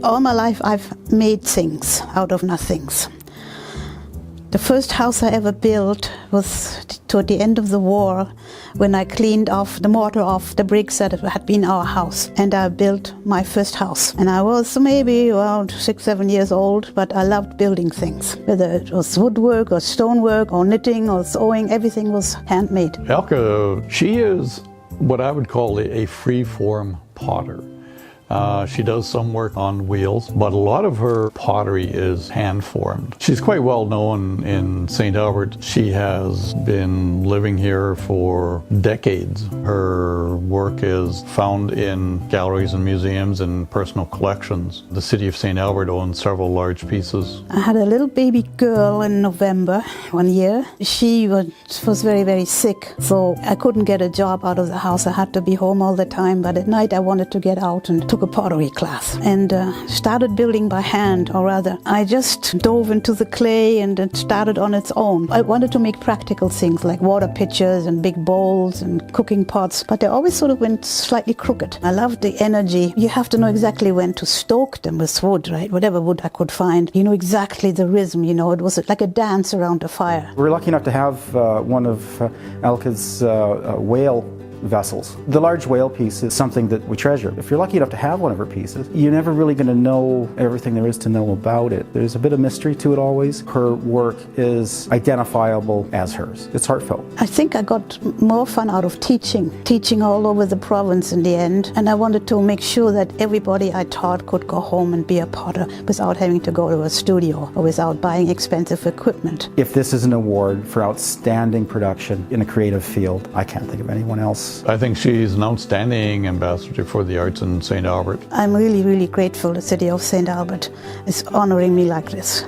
All my life I've made things out of nothings. The first house I ever built was toward the end of the war, when I cleaned off the mortar off the bricks that had been our house, and I built my first house. And I was maybe around 6-7 years old, but I loved building things. Whether it was woodwork or stonework or knitting or sewing, everything was handmade. Elke, she is what I would call a free-form potter. She does some work on wheels, but a lot of her pottery is hand-formed. She's quite well known in St. Albert. She has been living here for decades. Her work is found in galleries and museums and personal collections. The city of St. Albert owns several large pieces. I had a little baby girl in November one year. She was very, very sick, so I couldn't get a job out of the house. I had to be home all the time, but at night I wanted to get out and took a pottery class and started building by hand, or rather I just dove into the clay and it started on its own. I wanted to make practical things like water pitchers and big bowls and cooking pots, but they always sort of went slightly crooked. I loved the energy. You have to know exactly when to stoke them with wood, right? Whatever wood I could find. You know exactly the rhythm, you know, it was like a dance around a fire. We're lucky enough to have one of Elke's whale vessels. The large whale piece is something that we treasure. If you're lucky enough to have one of her pieces, you're never really going to know everything there is to know about it. There's a bit of mystery to it always. Her work is identifiable as hers. It's heartfelt. I think I got more fun out of teaching all over the province in the end, and I wanted to make sure that everybody I taught could go home and be a potter without having to go to a studio or without buying expensive equipment. If this is an award for outstanding production in a creative field, I can't think of anyone else. I think she's an outstanding ambassador for the arts in St. Albert. I'm really, really grateful the city of St. Albert is honoring me like this.